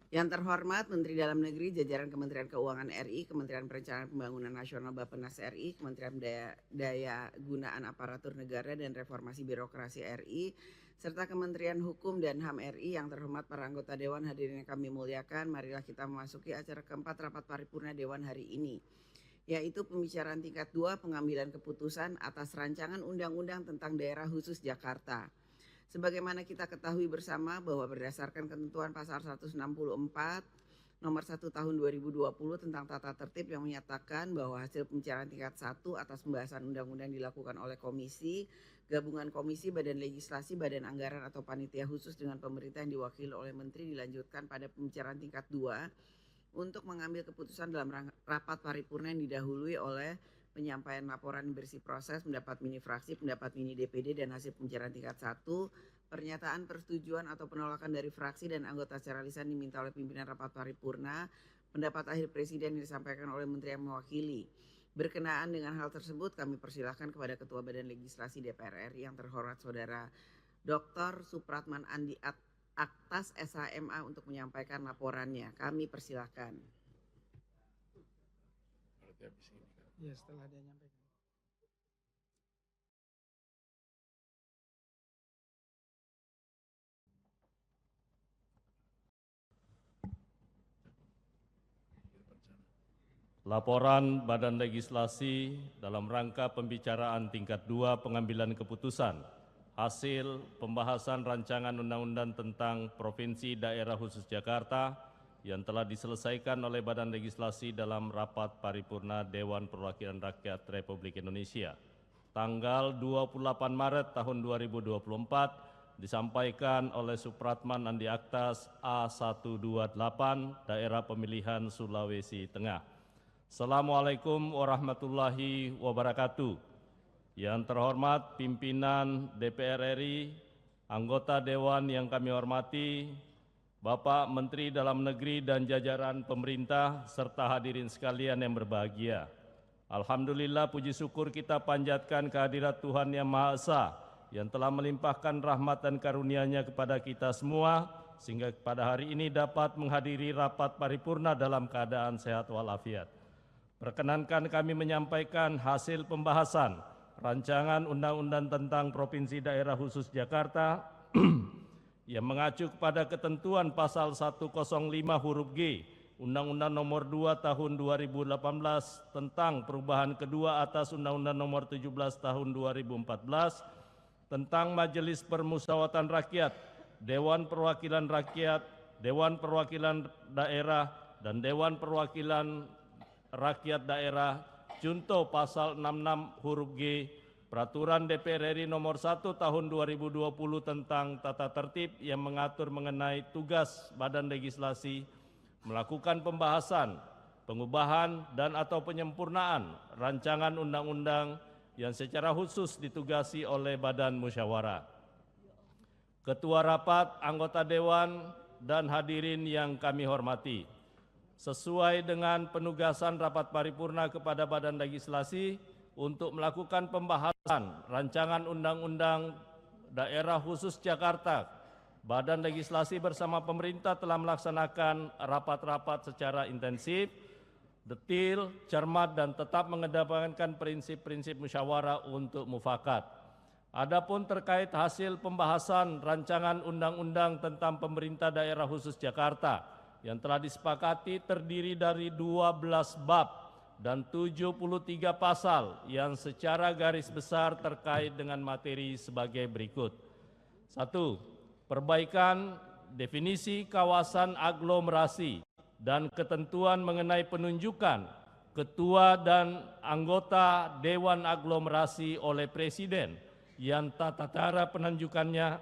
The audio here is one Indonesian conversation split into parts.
Yang terhormat Menteri Dalam Negeri, jajaran Kementerian Keuangan RI, Kementerian Perencanaan Pembangunan Nasional Bappenas RI, Kementerian Daya Gunaan Aparatur Negara dan Reformasi Birokrasi RI, serta Kementerian Hukum dan HAM RI. Yang terhormat para anggota Dewan, hadirin yang kami muliakan, marilah kita memasuki acara keempat rapat paripurna Dewan hari ini, yaitu pembicaraan tingkat 2 pengambilan keputusan atas rancangan undang-undang tentang daerah khusus Jakarta. Sebagaimana kita ketahui bersama bahwa berdasarkan ketentuan pasal 164 nomor 1 tahun 2020 tentang tata tertib yang menyatakan bahwa hasil pembicaraan tingkat 1 atas pembahasan undang-undang dilakukan oleh komisi, gabungan komisi, badan legislasi, badan anggaran atau panitia khusus dengan pemerintah yang diwakili oleh menteri dilanjutkan pada pembicaraan tingkat 2 untuk mengambil keputusan dalam rapat paripurna yang didahului oleh penyampaian laporan bersih proses, pendapat mini fraksi, pendapat mini DPD, dan hasil pembicaraan tingkat 1, pernyataan persetujuan atau penolakan dari fraksi dan anggota secara lisan diminta oleh pimpinan rapat paripurna, pendapat akhir presiden yang disampaikan oleh menteri yang mewakili. Berkenaan dengan hal tersebut, kami persilahkan kepada Ketua Badan Legislasi DPR RI yang terhormat Saudara Dr. Supratman Andi Aktas SHMA untuk menyampaikan laporannya. Kami persilahkan. Ya, setelah dia nyampaikan. Laporan Badan Legislasi dalam rangka pembicaraan tingkat 2 pengambilan keputusan hasil pembahasan rancangan undang-undang tentang Provinsi Daerah Khusus Jakarta yang telah diselesaikan oleh Badan Legislasi dalam rapat paripurna Dewan Perwakilan Rakyat Republik Indonesia tanggal 28 Maret tahun 2024 disampaikan oleh Supratman Andi Aktas A128 Daerah Pemilihan Sulawesi Tengah. Assalamualaikum warahmatullahi wabarakatuh. Yang terhormat pimpinan DPR RI, anggota Dewan yang kami hormati, Bapak Menteri Dalam Negeri dan jajaran pemerintah, serta hadirin sekalian yang berbahagia. Alhamdulillah, puji syukur kita panjatkan kehadirat Tuhan Yang Maha Esa yang telah melimpahkan rahmat dan karunia-Nya kepada kita semua, sehingga pada hari ini dapat menghadiri rapat paripurna dalam keadaan sehat walafiat. Perkenankan kami menyampaikan hasil pembahasan rancangan undang-undang tentang Provinsi Daerah Khusus Jakarta yang mengacu kepada ketentuan pasal 105 huruf G Undang-Undang Nomor 2 Tahun 2018 tentang perubahan kedua atas Undang-Undang Nomor 17 Tahun 2014 tentang Majelis Permusyawaratan Rakyat, Dewan Perwakilan Rakyat, Dewan Perwakilan Daerah, dan Dewan Perwakilan Rakyat Daerah, junto pasal 66 huruf G Peraturan DPR RI Nomor 1 Tahun 2020 tentang tata tertib yang mengatur mengenai tugas Badan Legislasi melakukan pembahasan, pengubahan dan atau penyempurnaan rancangan undang-undang yang secara khusus ditugasi oleh Badan Musyawarah. Ketua Rapat, anggota Dewan, dan hadirin yang kami hormati, sesuai dengan penugasan rapat paripurna kepada Badan Legislasi untuk melakukan pembahasan rancangan undang-undang Daerah Khusus Jakarta, Badan Legislasi bersama pemerintah telah melaksanakan rapat-rapat secara intensif, detil, cermat, dan tetap mengedepankan prinsip-prinsip musyawarah untuk mufakat. Adapun terkait hasil pembahasan rancangan undang-undang tentang Pemerintah Daerah Khusus Jakarta yang telah disepakati terdiri dari 12 bab dan 73 pasal yang secara garis besar terkait dengan materi sebagai berikut. 1. Perbaikan definisi kawasan aglomerasi dan ketentuan mengenai penunjukan ketua dan anggota Dewan Aglomerasi oleh Presiden yang tata cara penunjukannya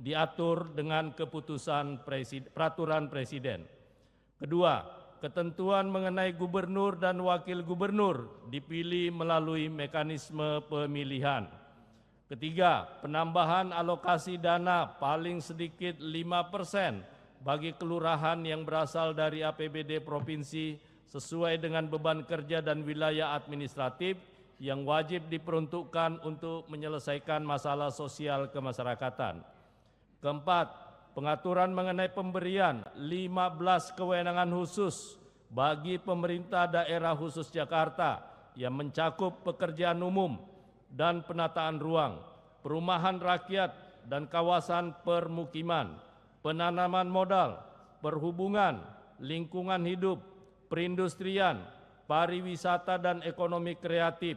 diatur dengan keputusan peraturan Presiden. Kedua, ketentuan mengenai gubernur dan wakil gubernur dipilih melalui mekanisme pemilihan. Ketiga, penambahan alokasi dana paling sedikit 5% bagi kelurahan yang berasal dari APBD provinsi sesuai dengan beban kerja dan wilayah administratif yang wajib diperuntukkan untuk menyelesaikan masalah sosial kemasyarakatan. Keempat, pengaturan mengenai pemberian 15 kewenangan khusus bagi pemerintah daerah khusus Jakarta yang mencakup pekerjaan umum dan penataan ruang, perumahan rakyat dan kawasan permukiman, penanaman modal, perhubungan, lingkungan hidup, perindustrian, pariwisata dan ekonomi kreatif,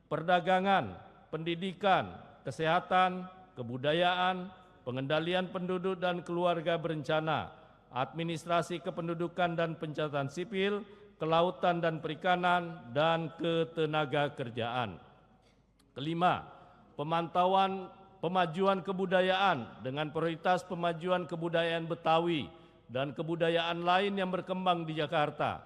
perdagangan, pendidikan, kesehatan, kebudayaan, pengendalian penduduk dan keluarga berencana, administrasi kependudukan dan pencatatan sipil, kelautan dan perikanan, dan ketenagakerjaan. Kelima, pemajuan kebudayaan dengan prioritas pemajuan kebudayaan Betawi dan kebudayaan lain yang berkembang di Jakarta,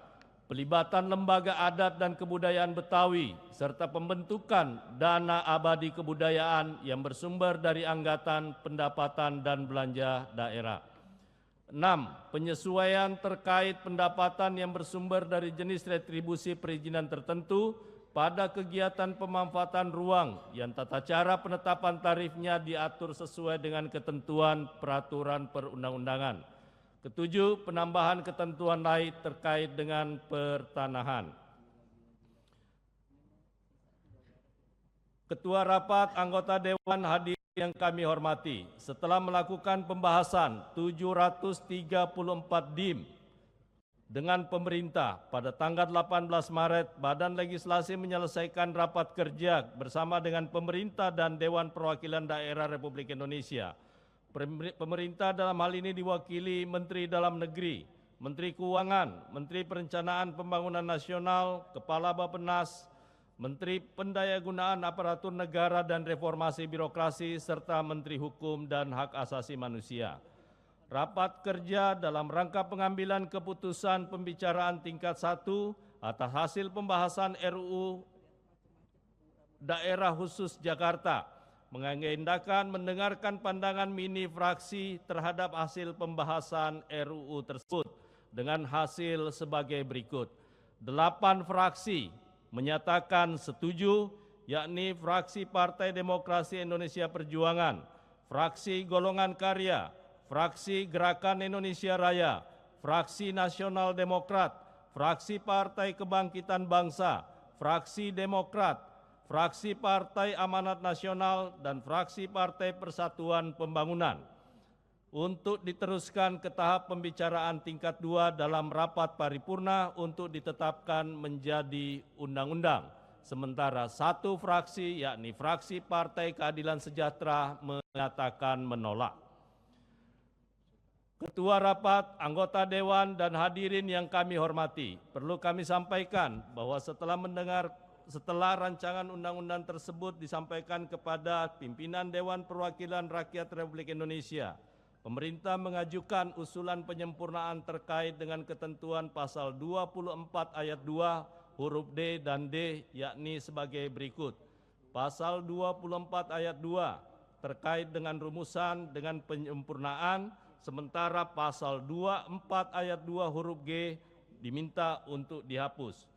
pelibatan lembaga adat dan kebudayaan Betawi, serta pembentukan dana abadi kebudayaan yang bersumber dari anggaran pendapatan dan belanja daerah. 6. Penyesuaian terkait pendapatan yang bersumber dari jenis retribusi perizinan tertentu pada kegiatan pemanfaatan ruang yang tata cara penetapan tarifnya diatur sesuai dengan ketentuan peraturan perundang-undangan. Ketujuh, penambahan ketentuan lain terkait dengan pertanahan. Ketua Rapat, anggota Dewan hadir yang kami hormati, setelah melakukan pembahasan 734 DIM dengan pemerintah pada tanggal 18 Maret, Badan Legislasi menyelesaikan rapat kerja bersama dengan pemerintah dan Dewan Perwakilan Daerah Republik Indonesia. Pemerintah dalam hal ini diwakili Menteri Dalam Negeri, Menteri Keuangan, Menteri Perencanaan Pembangunan Nasional, Kepala Bappenas, Menteri Pendayagunaan Aparatur Negara dan Reformasi Birokrasi, serta Menteri Hukum dan Hak Asasi Manusia. Rapat kerja dalam rangka pengambilan keputusan pembicaraan tingkat 1 atas hasil pembahasan RUU Daerah Khusus Jakarta mengagendakan mendengarkan pandangan mini fraksi terhadap hasil pembahasan RUU tersebut dengan hasil sebagai berikut. 8 fraksi menyatakan setuju, yakni fraksi Partai Demokrasi Indonesia Perjuangan, fraksi Golongan Karya, fraksi Gerakan Indonesia Raya, fraksi Nasional Demokrat, fraksi Partai Kebangkitan Bangsa, fraksi Demokrat, fraksi Partai Amanat Nasional, dan fraksi Partai Persatuan Pembangunan untuk diteruskan ke tahap pembicaraan tingkat 2 dalam rapat paripurna untuk ditetapkan menjadi undang-undang. Sementara satu fraksi, yakni fraksi Partai Keadilan Sejahtera, menyatakan menolak. Ketua Rapat, anggota Dewan, dan hadirin yang kami hormati, perlu kami sampaikan bahwa setelah rancangan undang-undang tersebut disampaikan kepada pimpinan Dewan Perwakilan Rakyat Republik Indonesia, pemerintah mengajukan usulan penyempurnaan terkait dengan ketentuan pasal 24 ayat 2 huruf D dan D, yakni sebagai berikut. Pasal 24 ayat 2 terkait dengan rumusan dengan penyempurnaan, sementara pasal 24 ayat 2 huruf G diminta untuk dihapus.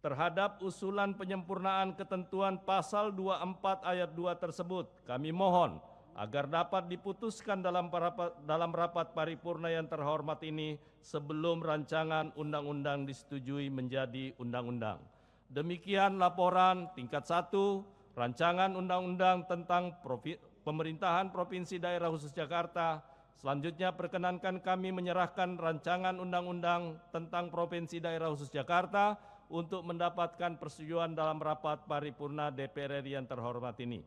Terhadap usulan penyempurnaan ketentuan pasal 24 ayat 2 tersebut, kami mohon agar dapat diputuskan dalam rapat paripurna yang terhormat ini sebelum rancangan undang-undang disetujui menjadi undang-undang. Demikian laporan tingkat 1, rancangan undang-undang tentang pemerintahan Provinsi Daerah Khusus Jakarta. Selanjutnya perkenankan kami menyerahkan rancangan undang-undang tentang Provinsi Daerah Khusus Jakarta untuk mendapatkan persetujuan dalam rapat paripurna DPR RI yang terhormat ini.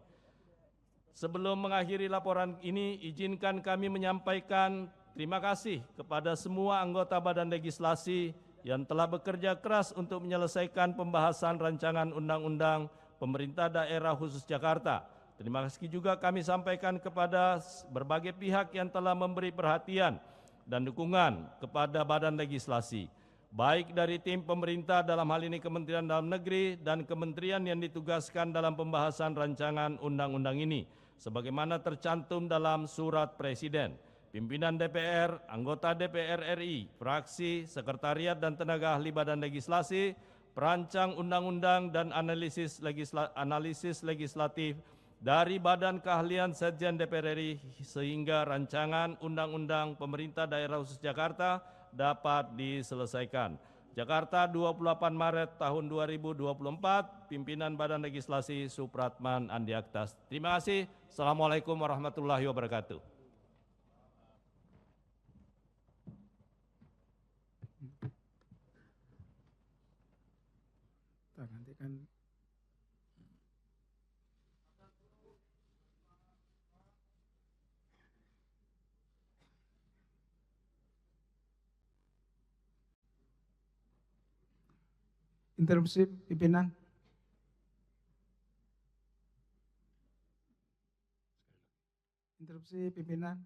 Sebelum mengakhiri laporan ini, izinkan kami menyampaikan terima kasih kepada semua anggota Badan Legislasi yang telah bekerja keras untuk menyelesaikan pembahasan rancangan Undang-Undang Pemerintah Daerah Khusus Jakarta. Terima kasih juga kami sampaikan kepada berbagai pihak yang telah memberi perhatian dan dukungan kepada Badan Legislasi, baik dari tim pemerintah dalam hal ini Kementerian Dalam Negeri dan kementerian yang ditugaskan dalam pembahasan rancangan undang-undang ini, sebagaimana tercantum dalam surat Presiden, pimpinan DPR, anggota DPR RI, fraksi, sekretariat dan tenaga ahli Badan Legislasi, perancang undang-undang dan analisis legislatif dari Badan Keahlian Sekjen DPR RI sehingga rancangan Undang-Undang Pemerintah Daerah Khusus Jakarta dapat diselesaikan. Jakarta 28 Maret tahun 2024, Pimpinan Badan Legislasi Supratman Andi Aktas. Terima kasih. Assalamualaikum warahmatullahi wabarakatuh. Nanti kan interupsi pimpinan. Interupsi pimpinan.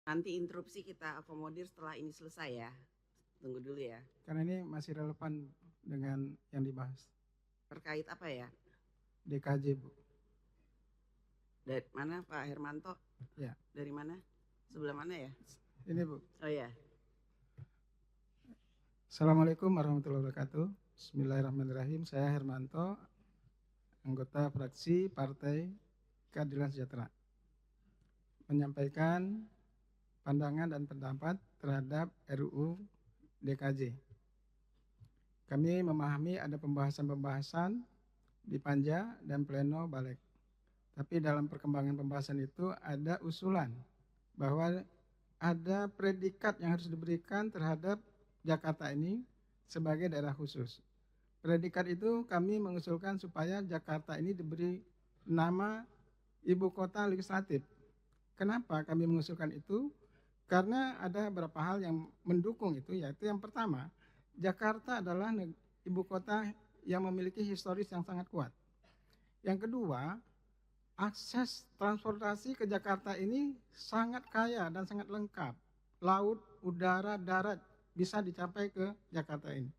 Nanti interupsi kita akomodir setelah ini selesai ya. Tunggu dulu ya. Karena ini masih relevan dengan yang dibahas. Terkait apa ya? DKJ, Bu. Dari mana Pak Hermanto? Ya. Dari mana? Sebelah mana ya? Ini, Bu. Oh ya. Assalamualaikum warahmatullahi wabarakatuh. Bismillahirrahmanirrahim. Saya Hermanto, anggota fraksi Partai Keadilan Sejahtera, menyampaikan pandangan dan pendapat terhadap RUU DKJ. Kami memahami ada pembahasan-pembahasan di Panja dan Pleno Balik. Tapi dalam perkembangan pembahasan itu ada usulan bahwa ada predikat yang harus diberikan terhadap Jakarta ini sebagai daerah khusus. Predikat itu kami mengusulkan supaya Jakarta ini diberi nama ibu kota legislatif. Kenapa kami mengusulkan itu? Karena ada beberapa hal yang mendukung itu, yaitu yang pertama, Jakarta adalah ibu kota yang memiliki historis yang sangat kuat. Yang kedua, akses transportasi ke Jakarta ini sangat kaya dan sangat lengkap. Laut, udara, darat bisa dicapai ke Jakarta ini.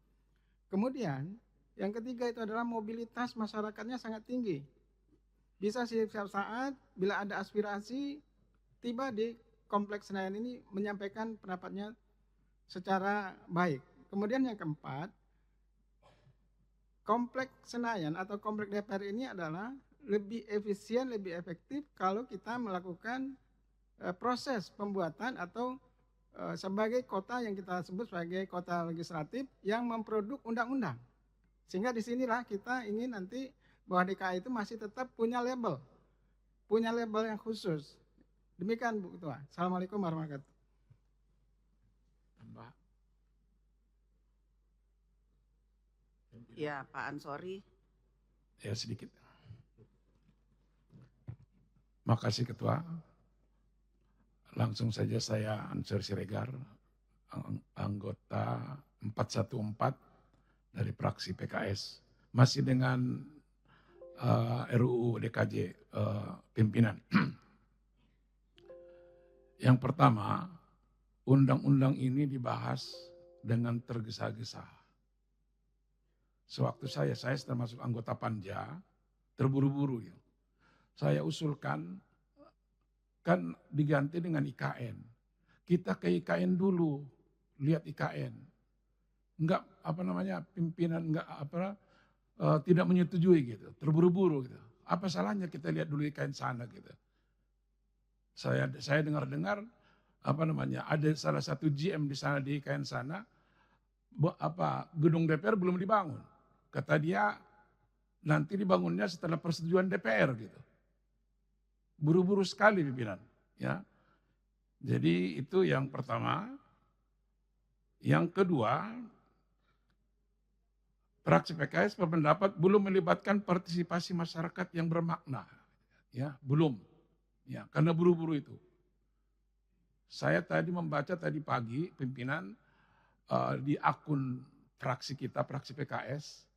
Kemudian, yang ketiga itu adalah mobilitas masyarakatnya sangat tinggi. Bisa setiap saat bila ada aspirasi, tiba di Kompleks Senayan ini menyampaikan pendapatnya secara baik. Kemudian yang keempat, Kompleks Senayan atau Kompleks DPR ini adalah lebih efisien, lebih efektif kalau kita melakukan proses pembuatan atau sebagai kota yang kita sebut sebagai kota legislatif yang memproduk undang-undang. Sehingga disinilah kita ingin nanti bahwa DKI itu masih tetap punya label yang khusus. Demikian Bu Ketua. Assalamualaikum warahmatullahi wabarakatuh. Ya Pak Ansori. Ya sedikit. Makasih Ketua. Langsung saja saya Ansori Siregar, anggota 414 dari fraksi PKS. Masih dengan RUU DKJ pimpinan. Yang pertama, undang-undang ini dibahas dengan tergesa-gesa. Sewaktu saya termasuk anggota Panja, terburu-buru. Ya. Saya usulkan, kan diganti dengan IKN. Kita ke IKN dulu, lihat IKN. Enggak, pimpinan tidak menyetujui gitu, terburu-buru gitu. Apa salahnya kita lihat dulu IKN sana gitu. Saya dengar-dengar ada salah satu GM di sana di IKN sana, gedung DPR belum dibangun. Kata dia nanti dibangunnya setelah persetujuan DPR gitu. Buru-buru sekali pimpinan, ya. Jadi itu yang pertama. Yang kedua, fraksi PKS berpendapat belum melibatkan partisipasi masyarakat yang bermakna, ya, belum. Ya, karena buru-buru itu. Saya tadi membaca tadi pagi pimpinan di akun fraksi kita, fraksi PKS,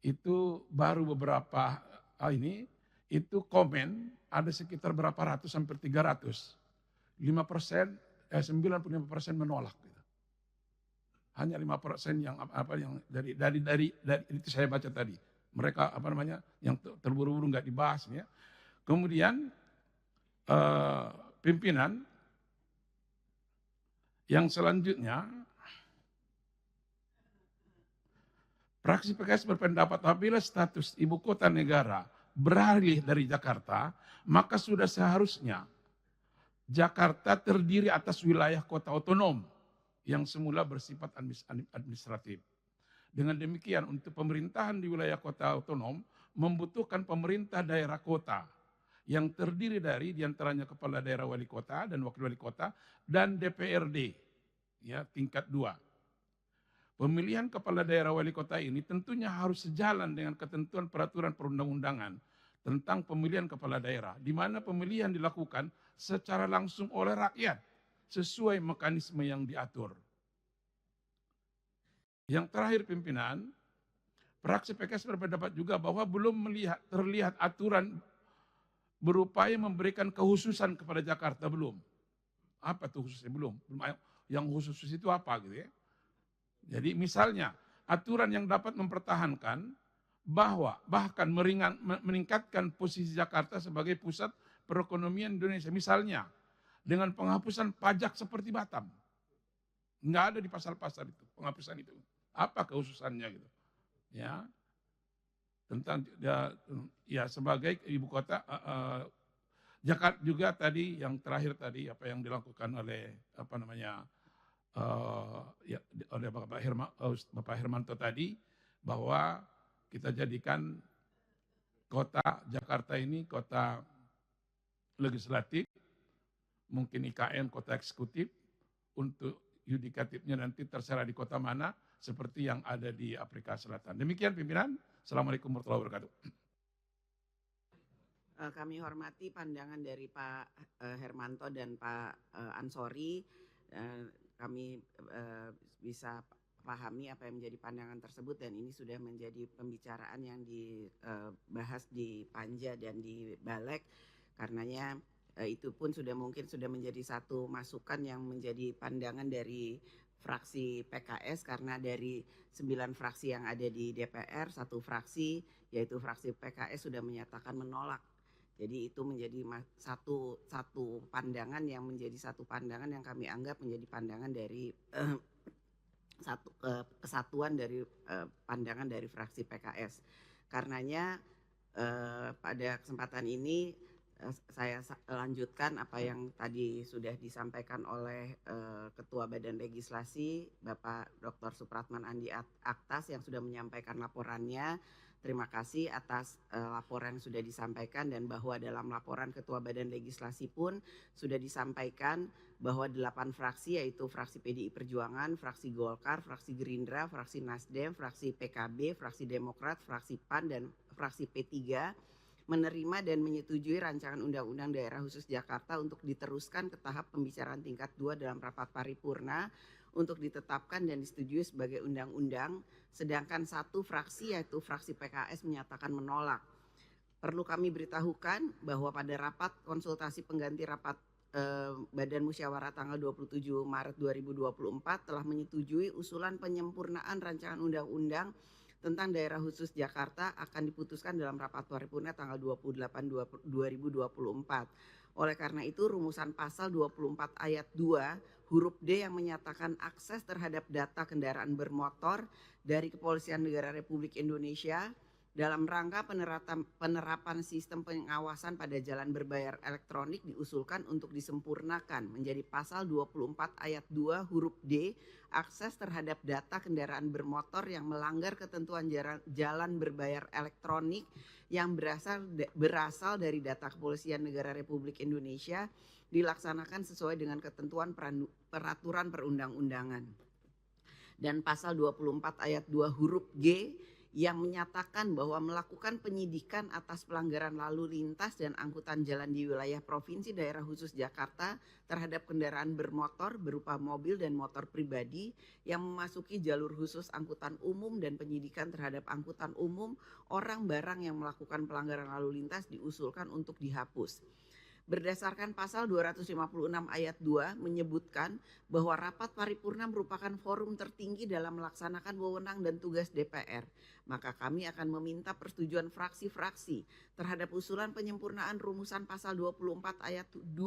itu baru beberapa itu komen ada sekitar berapa ratus sampai 300. 95% menolak. Gitu. Hanya 5% yang dari itu saya baca tadi. Mereka yang terburu-buru nggak dibahas ya. Kemudian pimpinan yang selanjutnya Fraksi PKS berpendapat apabila status ibu kota negara beralih dari Jakarta, maka sudah seharusnya Jakarta terdiri atas wilayah kota otonom yang semula bersifat administratif. Dengan demikian, untuk pemerintahan di wilayah kota otonom membutuhkan pemerintah daerah kota yang terdiri dari diantaranya kepala daerah wali kota dan wakil wali kota dan DPRD ya tingkat 2. Pemilihan kepala daerah wali kota ini tentunya harus sejalan dengan ketentuan peraturan perundang-undangan tentang pemilihan kepala daerah, di mana pemilihan dilakukan secara langsung oleh rakyat sesuai mekanisme yang diatur. Yang terakhir pimpinan, fraksi PKS berpendapat juga bahwa belum terlihat aturan berupaya memberikan kehususan kepada Jakarta, belum. Apa tuh khususnya? Belum. Yang khusus itu apa gitu ya? Jadi misalnya aturan yang dapat mempertahankan bahwa bahkan meningkatkan posisi Jakarta sebagai pusat perekonomian Indonesia. Misalnya dengan penghapusan pajak seperti Batam. Nggak ada di pasal-pasal itu, penghapusan itu. Apa kehususannya gitu? Ya, tentang ya sebagai ibu kota Jakarta juga tadi yang terakhir tadi apa yang dilakukan oleh ya, oleh Bapak Hermanto tadi bahwa kita jadikan kota Jakarta ini kota legislatif, mungkin IKN kota eksekutif, untuk yudikatifnya nanti terserah di kota mana seperti yang ada di Afrika Selatan. Demikian pimpinan. Assalamualaikum warahmatullahi wabarakatuh. Kami hormati pandangan dari Pak Hermanto dan Pak Ansori. Kami bisa pahami apa yang menjadi pandangan tersebut dan ini sudah menjadi pembicaraan yang dibahas di Panja dan di Balek. Karenanya itu pun mungkin sudah menjadi satu masukan yang menjadi pandangan dari fraksi PKS, karena dari 9 fraksi yang ada di DPR, satu fraksi yaitu fraksi PKS sudah menyatakan menolak. Jadi itu menjadi satu pandangan yang yang kami anggap menjadi pandangan dari kesatuan dari pandangan dari fraksi PKS. Karenanya pada kesempatan ini saya lanjutkan apa yang tadi sudah disampaikan oleh Ketua Badan Legislasi Bapak Dr. Supratman Andi Aktas yang sudah menyampaikan laporannya. Terima kasih atas laporan yang sudah disampaikan, dan bahwa dalam laporan Ketua Badan Legislasi pun sudah disampaikan bahwa 8 fraksi, yaitu fraksi PDI Perjuangan, fraksi Golkar, fraksi Gerindra, fraksi Nasdem, fraksi PKB, fraksi Demokrat, fraksi PAN, dan fraksi P3 menerima dan menyetujui rancangan Undang-Undang Daerah Khusus Jakarta untuk diteruskan ke tahap pembicaraan tingkat 2 dalam rapat paripurna untuk ditetapkan dan disetujui sebagai undang-undang, sedangkan satu fraksi yaitu fraksi PKS menyatakan menolak. Perlu kami beritahukan bahwa pada rapat konsultasi pengganti rapat Badan Musyawarah tanggal 27 Maret 2024 telah menyetujui usulan penyempurnaan rancangan undang-undang tentang daerah khusus Jakarta akan diputuskan dalam rapat paripurna tanggal 28 2024. Oleh karena itu rumusan pasal 24 ayat 2 huruf D yang menyatakan akses terhadap data kendaraan bermotor dari Kepolisian Negara Republik Indonesia dalam rangka penerapan sistem pengawasan pada jalan berbayar elektronik diusulkan untuk disempurnakan menjadi pasal 24 ayat 2 huruf D, akses terhadap data kendaraan bermotor yang melanggar ketentuan jalan berbayar elektronik yang berasal dari data Kepolisian Negara Republik Indonesia dilaksanakan sesuai dengan ketentuan peraturan perundang-undangan. Dan pasal 24 ayat 2 huruf G yang menyatakan bahwa melakukan penyidikan atas pelanggaran lalu lintas dan angkutan jalan di wilayah Provinsi Daerah Khusus Jakarta terhadap kendaraan bermotor berupa mobil dan motor pribadi yang memasuki jalur khusus angkutan umum, dan penyidikan terhadap angkutan umum orang barang yang melakukan pelanggaran lalu lintas diusulkan untuk dihapus. Berdasarkan pasal 256 ayat 2 menyebutkan bahwa rapat paripurna merupakan forum tertinggi dalam melaksanakan wewenang dan tugas DPR. Maka kami akan meminta persetujuan fraksi-fraksi terhadap usulan penyempurnaan rumusan pasal 24 ayat 2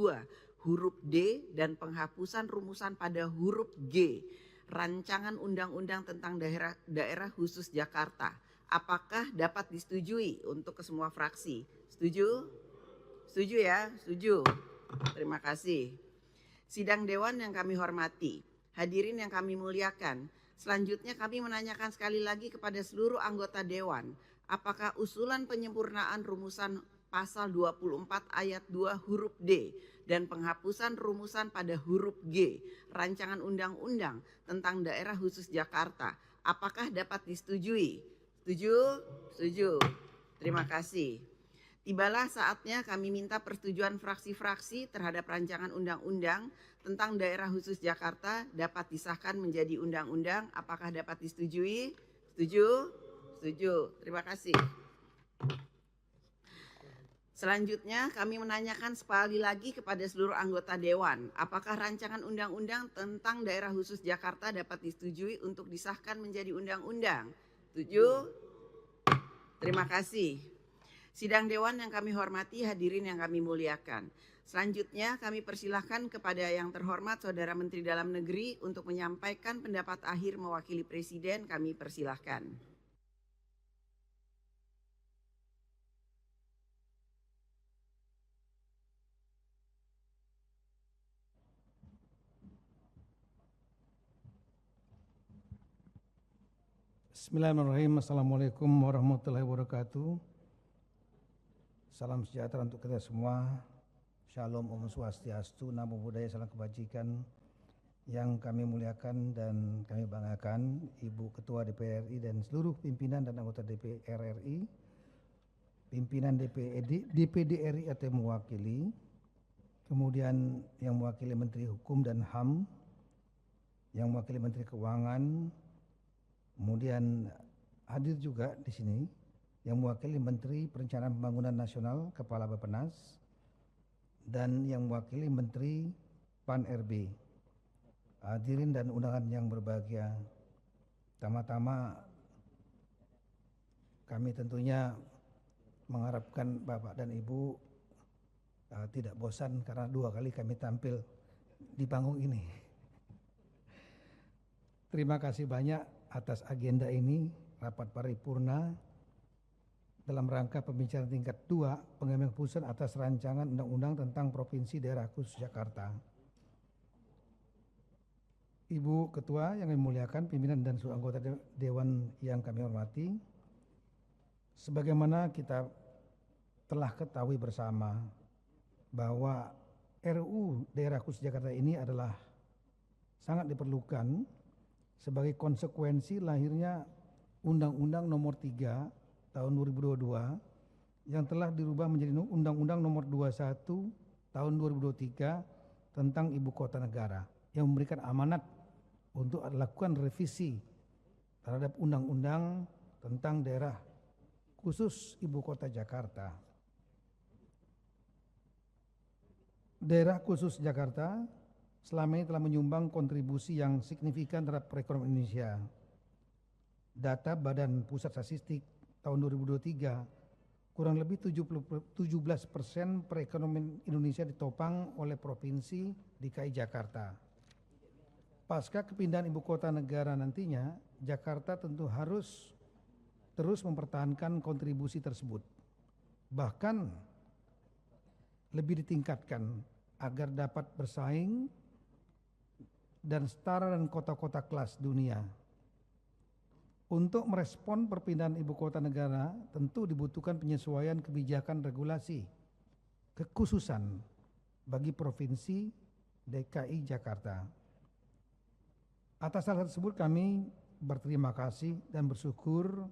huruf D dan penghapusan rumusan pada huruf G Rancangan Undang-Undang tentang Daerah Khusus Jakarta. Apakah dapat disetujui untuk ke semua fraksi? Setuju? Setuju ya? Setuju. Terima kasih. Sidang Dewan yang kami hormati, hadirin yang kami muliakan, selanjutnya kami menanyakan sekali lagi kepada seluruh anggota Dewan, apakah usulan penyempurnaan rumusan pasal 24 ayat 2 huruf D dan penghapusan rumusan pada huruf G Rancangan Undang-Undang tentang Daerah Khusus Jakarta, apakah dapat disetujui? Setuju? Setuju. Terima kasih. Tibalah saatnya kami minta persetujuan fraksi-fraksi terhadap rancangan undang-undang tentang Daerah Khusus Jakarta dapat disahkan menjadi undang-undang. Apakah dapat disetujui? Setuju? Setuju. Terima kasih. Selanjutnya kami menanyakan sekali lagi kepada seluruh anggota Dewan, apakah rancangan undang-undang tentang Daerah Khusus Jakarta dapat disetujui untuk disahkan menjadi undang-undang? Setuju? Terima kasih. Sidang Dewan yang kami hormati, hadirin yang kami muliakan. Selanjutnya kami persilahkan kepada yang terhormat Saudara Menteri Dalam Negeri untuk menyampaikan pendapat akhir mewakili Presiden. Kami persilahkan. Bismillahirrahmanirrahim. Assalamualaikum warahmatullahi wabarakatuh. Salam sejahtera untuk kita semua. Shalom, Om Swastiastu, Namo Buddhaya, salam kebajikan. Yang kami muliakan dan kami banggakan Ibu Ketua DPR RI dan seluruh pimpinan dan anggota DPR RI, pimpinan DPD RI atau yang mewakili, kemudian yang mewakili Menteri Hukum dan HAM, yang mewakili Menteri Keuangan, kemudian hadir juga di sini yang mewakili Menteri Perencanaan Pembangunan Nasional, Kepala Bappenas, dan yang mewakili Menteri Pan-RB. Hadirin dan undangan yang berbahagia, pertama-tama kami tentunya mengharapkan Bapak dan Ibu tidak bosan karena 2 kali kami tampil di panggung ini. Terima kasih banyak atas agenda ini, rapat paripurna dalam rangka pembicaraan tingkat 2 pengambilan keputusan atas rancangan undang-undang tentang Provinsi Daerah Khusus Jakarta. Ibu Ketua yang kami muliakan, pimpinan dan seluruh anggota Dewan yang kami hormati, sebagaimana kita telah ketahui bersama bahwa RUU Daerah Khusus Jakarta ini adalah sangat diperlukan sebagai konsekuensi lahirnya Undang-Undang Nomor 3 Tahun 2022 yang telah dirubah menjadi Undang-Undang Nomor 21 Tahun 2023 tentang Ibu Kota Negara yang memberikan amanat untuk melakukan revisi terhadap Undang-Undang tentang Daerah Khusus Ibu Kota Jakarta. Daerah Khusus Jakarta selama ini telah menyumbang kontribusi yang signifikan terhadap perekonomian Indonesia. Data Badan Pusat Statistik tahun 2023, kurang lebih 17% perekonomian Indonesia ditopang oleh Provinsi DKI Jakarta. Pasca kepindahan ibu kota negara nantinya, Jakarta tentu harus terus mempertahankan kontribusi tersebut. Bahkan lebih ditingkatkan agar dapat bersaing dan setara dengan kota-kota kelas dunia. Untuk merespon perpindahan ibu kota negara tentu dibutuhkan penyesuaian kebijakan regulasi kekhususan bagi Provinsi DKI Jakarta. Atas hal tersebut kami berterima kasih dan bersyukur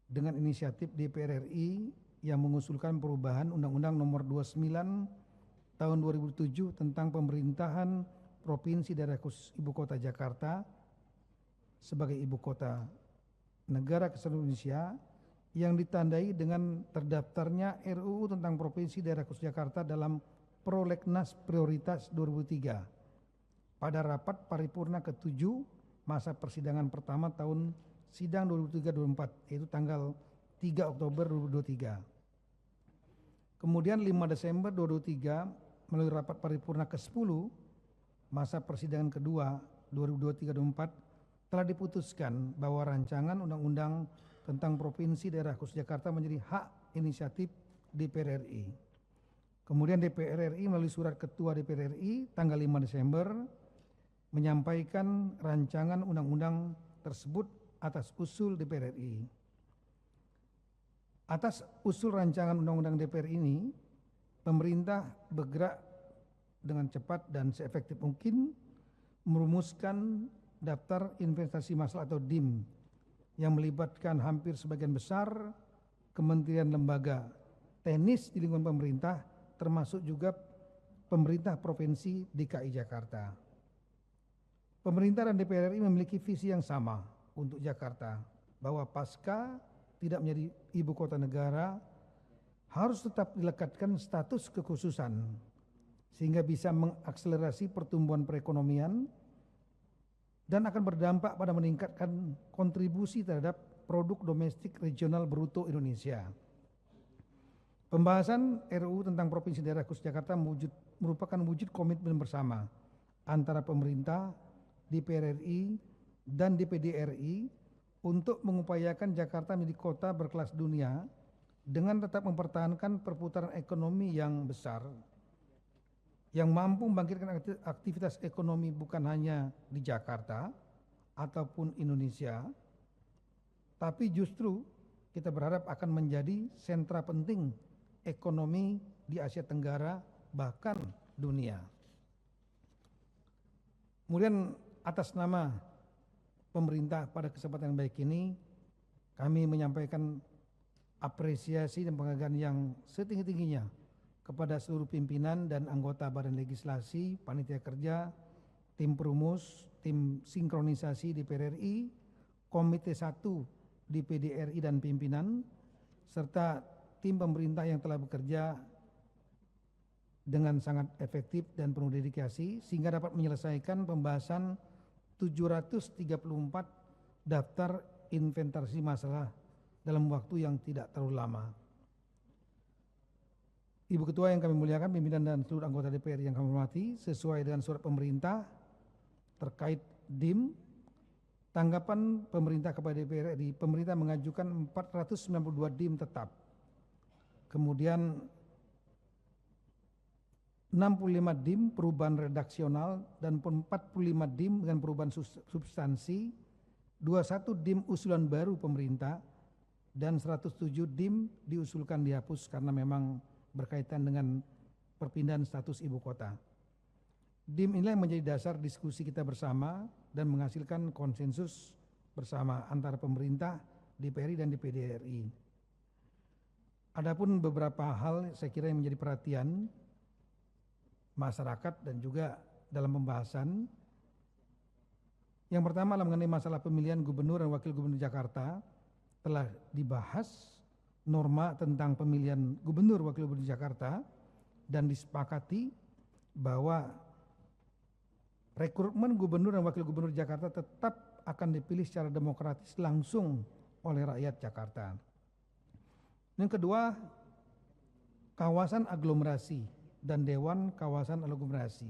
dengan inisiatif DPR RI yang mengusulkan perubahan Undang-Undang Nomor 29 Tahun 2007 tentang pemerintahan Provinsi Daerah Khusus Ibu Kota Jakarta sebagai ibu kota negara kesatuan Indonesia yang ditandai dengan terdaftarnya RUU tentang Provinsi Daerah Khusus Jakarta dalam Prolegnas Prioritas 2003 pada rapat paripurna ke-7 masa persidangan pertama tahun sidang 2023-2024 yaitu tanggal 3 Oktober 2023. Kemudian 5 Desember 2023 melalui rapat paripurna ke-10 masa persidangan kedua 2023-2024 telah diputuskan bahwa rancangan undang-undang tentang Provinsi Daerah Khusus Jakarta menjadi hak inisiatif DPR RI. Kemudian DPR RI melalui surat Ketua DPR RI tanggal 5 Desember menyampaikan rancangan undang-undang tersebut atas usul DPR RI. Atas usul rancangan undang-undang DPR ini, pemerintah bergerak dengan cepat dan seefektif mungkin merumuskan daftar investasi massal atau DIM yang melibatkan hampir sebagian besar kementerian lembaga teknis di lingkungan pemerintah, termasuk juga pemerintah Provinsi DKI Jakarta. Pemerintah dan DPR RI memiliki visi yang sama untuk Jakarta, bahwa pasca tidak menjadi ibu kota negara harus tetap dilekatkan status kekhususan sehingga bisa mengakselerasi pertumbuhan perekonomian dan akan berdampak pada meningkatkan kontribusi terhadap produk domestik regional bruto Indonesia. Pembahasan RUU tentang Provinsi Daerah Khusus Jakarta merupakan wujud komitmen bersama antara pemerintah, DPR RI, dan DPD RI untuk mengupayakan Jakarta menjadi kota berkelas dunia dengan tetap mempertahankan perputaran ekonomi yang besar, yang mampu membangkitkan aktivitas ekonomi bukan hanya di Jakarta ataupun Indonesia, tapi justru kita berharap akan menjadi sentra penting ekonomi di Asia Tenggara bahkan dunia. Kemudian atas nama pemerintah pada kesempatan yang baik ini, kami menyampaikan apresiasi dan penghargaan yang setinggi-tingginya kepada seluruh pimpinan dan anggota Badan Legislasi, Panitia Kerja, tim perumus, tim sinkronisasi DPR RI, Komite 1 DPD RI dan pimpinan, serta tim pemerintah yang telah bekerja dengan sangat efektif dan penuh dedikasi sehingga dapat menyelesaikan pembahasan 734 daftar inventarisasi masalah dalam waktu yang tidak terlalu lama. Ibu Ketua yang kami muliakan, pimpinan dan seluruh anggota DPR yang kami hormati, sesuai dengan surat pemerintah terkait DIM, tanggapan pemerintah kepada DPR RI, pemerintah mengajukan 492 DIM tetap. Kemudian 65 DIM perubahan redaksional dan 45 DIM dengan perubahan substansi, 21 DIM usulan baru pemerintah, dan 107 DIM diusulkan dihapus karena memang berkaitan dengan perpindahan status ibu kota. DIM inilah yang menjadi dasar diskusi kita bersama dan menghasilkan konsensus bersama antara pemerintah, DPR RI dan DPD RI. Adapun beberapa hal saya kira yang menjadi perhatian masyarakat dan juga dalam pembahasan. Yang pertama adalah mengenai masalah pemilihan gubernur dan wakil gubernur Jakarta. Telah dibahas norma tentang pemilihan gubernur wakil gubernur Jakarta dan disepakati bahwa rekrutmen gubernur dan wakil gubernur Jakarta tetap akan dipilih secara demokratis langsung oleh rakyat Jakarta. Yang kedua, kawasan aglomerasi dan Dewan Kawasan Aglomerasi.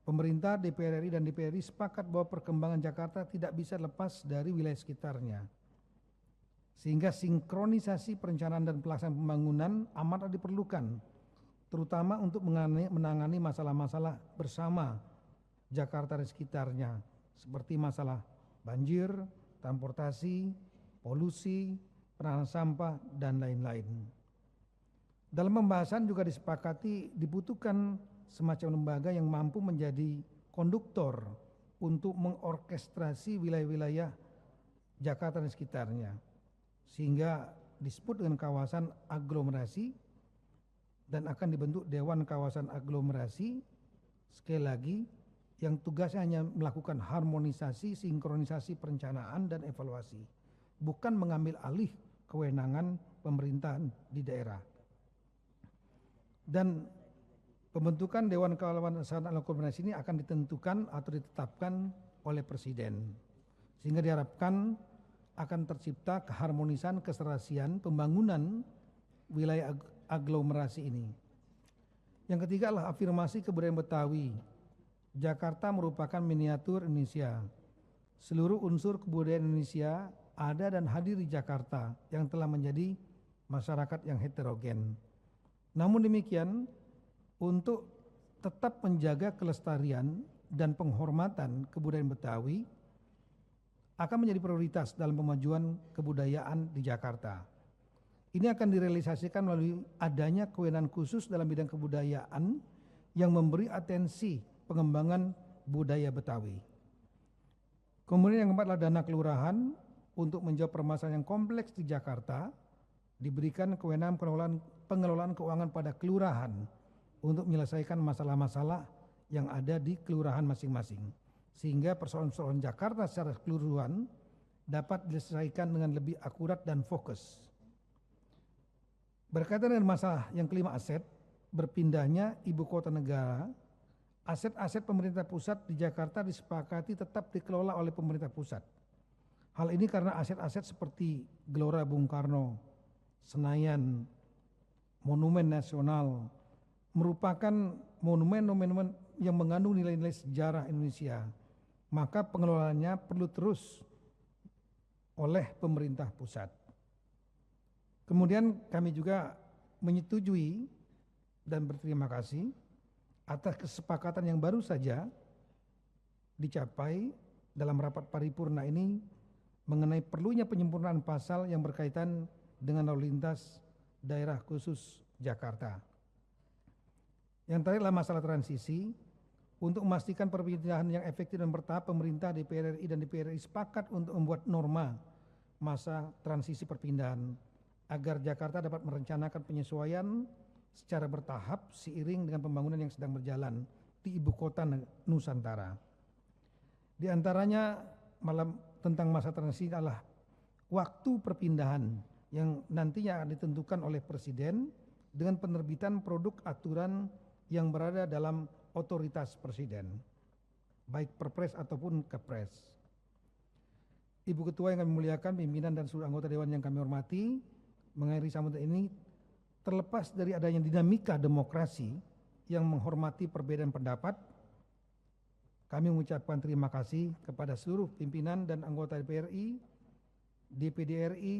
Pemerintah, DPR RI dan DPR RI sepakat bahwa perkembangan Jakarta tidak bisa lepas dari wilayah sekitarnya. Sehingga sinkronisasi perencanaan dan pelaksanaan pembangunan amat diperlukan, terutama untuk menangani masalah-masalah bersama Jakarta dan sekitarnya, seperti masalah banjir, transportasi, polusi, penanganan sampah, dan lain-lain. Dalam pembahasan juga disepakati dibutuhkan semacam lembaga yang mampu menjadi konduktor untuk mengorkestrasi wilayah-wilayah Jakarta dan sekitarnya, sehingga disebut dengan kawasan aglomerasi dan akan dibentuk Dewan Kawasan Aglomerasi, sekali lagi yang tugasnya hanya melakukan harmonisasi, sinkronisasi perencanaan dan evaluasi, bukan mengambil alih kewenangan pemerintahan di daerah. Dan pembentukan Dewan Kawasan Aglomerasi ini akan ditentukan atau ditetapkan oleh Presiden, sehingga diharapkan akan tercipta keharmonisan keserasian pembangunan wilayah aglomerasi ini. Yang ketiga adalah afirmasi kebudayaan Betawi Jakarta merupakan miniatur Indonesia. Seluruh unsur kebudayaan Indonesia ada dan hadir di Jakarta yang telah menjadi masyarakat yang heterogen. Namun demikian, untuk tetap menjaga kelestarian dan penghormatan kebudayaan Betawi akan menjadi prioritas dalam pemajuan kebudayaan di Jakarta. Ini akan direalisasikan melalui adanya kewenangan khusus dalam bidang kebudayaan yang memberi atensi pengembangan budaya Betawi. Kemudian yang keempat adalah dana kelurahan untuk menjawab permasalahan yang kompleks di Jakarta, diberikan kewenangan pengelolaan keuangan pada kelurahan untuk menyelesaikan masalah-masalah yang ada di kelurahan masing-masing. Sehingga persoalan-persoalan Jakarta secara keseluruhan dapat diselesaikan dengan lebih akurat dan fokus. Berkaitan dengan masalah yang kelima, aset, berpindahnya ibu kota negara, aset-aset pemerintah pusat di Jakarta disepakati tetap dikelola oleh pemerintah pusat. Hal ini karena aset-aset seperti Gelora Bung Karno, Senayan, Monumen Nasional merupakan monumen-monumen yang mengandung nilai-nilai sejarah Indonesia. Maka pengelolaannya perlu terus oleh pemerintah pusat. Kemudian kami juga menyetujui dan berterima kasih atas kesepakatan yang baru saja dicapai dalam rapat paripurna ini mengenai perlunya penyempurnaan pasal yang berkaitan dengan lalu lintas daerah khusus Jakarta. Yang terakhir adalah masalah transisi. Untuk memastikan perpindahan yang efektif dan bertahap, pemerintah, DPR RI dan DPR RI sepakat untuk membuat norma masa transisi perpindahan agar Jakarta dapat merencanakan penyesuaian secara bertahap seiring dengan pembangunan yang sedang berjalan di ibu kota Nusantara. Di antaranya tentang masa transisi adalah waktu perpindahan yang nantinya akan ditentukan oleh Presiden dengan penerbitan produk aturan yang berada dalam otoritas Presiden, baik Perpres ataupun Kepres. Ibu Ketua yang kami muliakan, pimpinan dan seluruh anggota Dewan yang kami hormati, mengakhiri sambutan ini, terlepas dari adanya dinamika demokrasi yang menghormati perbedaan pendapat, kami mengucapkan terima kasih kepada seluruh pimpinan dan anggota DPR RI, DPD RI,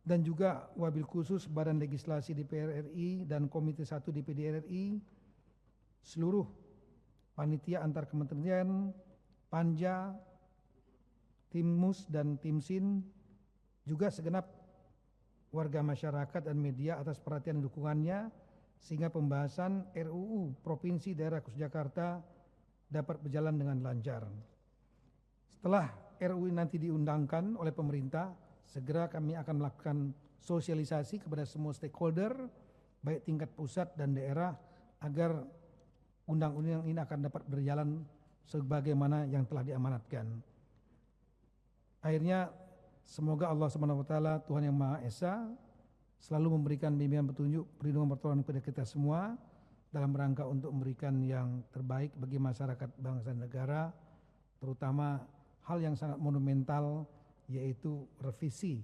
dan juga wabil khusus Badan Legislasi DPR RI dan Komite 1 DPD RI, seluruh panitia antar kementerian, Panja, Tim Mus dan Tim Sin, juga segenap warga masyarakat dan media atas perhatian dan dukungannya sehingga pembahasan RUU Provinsi Daerah Khusus Jakarta dapat berjalan dengan lancar. Setelah RUU nanti diundangkan oleh pemerintah, segera kami akan melakukan sosialisasi kepada semua stakeholder, baik tingkat pusat dan daerah, agar undang-undang ini akan dapat berjalan sebagaimana yang telah diamanatkan. Akhirnya, semoga Allah SWT, Tuhan Yang Maha Esa, selalu memberikan bimbingan petunjuk, perlindungan pertolongan kepada kita semua dalam rangka untuk memberikan yang terbaik bagi masyarakat bangsa dan negara, terutama hal yang sangat monumental, yaitu revisi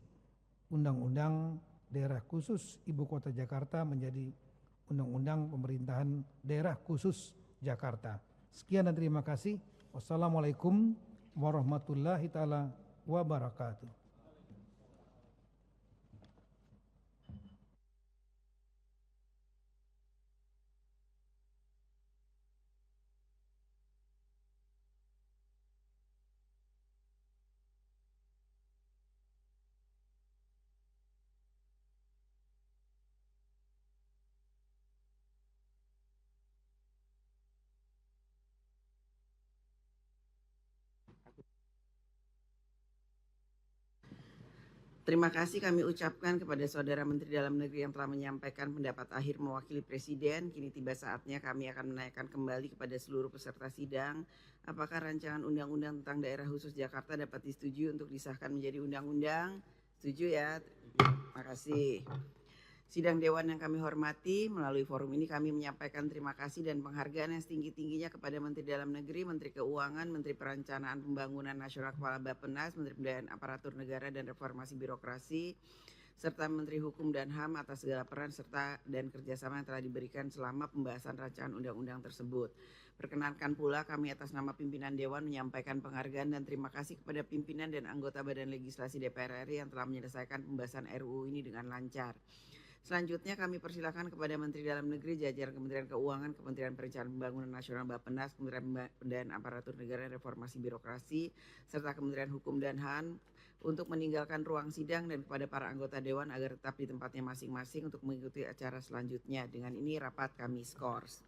Undang-Undang Daerah Khusus Ibu Kota Jakarta menjadi Undang-Undang Pemerintahan Daerah Khusus Jakarta. Sekian dan terima kasih. Wassalamualaikum warahmatullahi taala wabarakatuh. Terima kasih kami ucapkan kepada Saudara Menteri Dalam Negeri yang telah menyampaikan pendapat akhir mewakili Presiden. Kini tiba saatnya kami akan menanyakan kembali kepada seluruh peserta sidang, apakah rancangan undang-undang tentang daerah khusus Jakarta dapat disetujui untuk disahkan menjadi undang-undang? Setuju ya? Terima kasih. Sidang Dewan yang kami hormati, melalui forum ini kami menyampaikan terima kasih dan penghargaan yang setinggi-tingginya kepada Menteri Dalam Negeri, Menteri Keuangan, Menteri Perencanaan Pembangunan Nasional Kepala Bappenas, Menteri Pemberdayaan Aparatur Negara dan Reformasi Birokrasi, serta Menteri Hukum dan HAM atas segala peran serta dan kerjasama yang telah diberikan selama pembahasan rancangan undang-undang tersebut. Perkenankan pula kami atas nama pimpinan Dewan menyampaikan penghargaan dan terima kasih kepada pimpinan dan anggota Badan Legislasi DPR RI yang telah menyelesaikan pembahasan RUU ini dengan lancar. Selanjutnya kami persilakan kepada Menteri Dalam Negeri, jajaran Kementerian Keuangan, Kementerian Perencanaan Pembangunan Nasional Bappenas, Kementerian Pemberdayaan Aparatur Negara dan Reformasi Birokrasi, serta Kementerian Hukum dan HAM untuk meninggalkan ruang sidang dan kepada para anggota Dewan agar tetap di tempatnya masing-masing untuk mengikuti acara selanjutnya. Dengan ini rapat kami skors.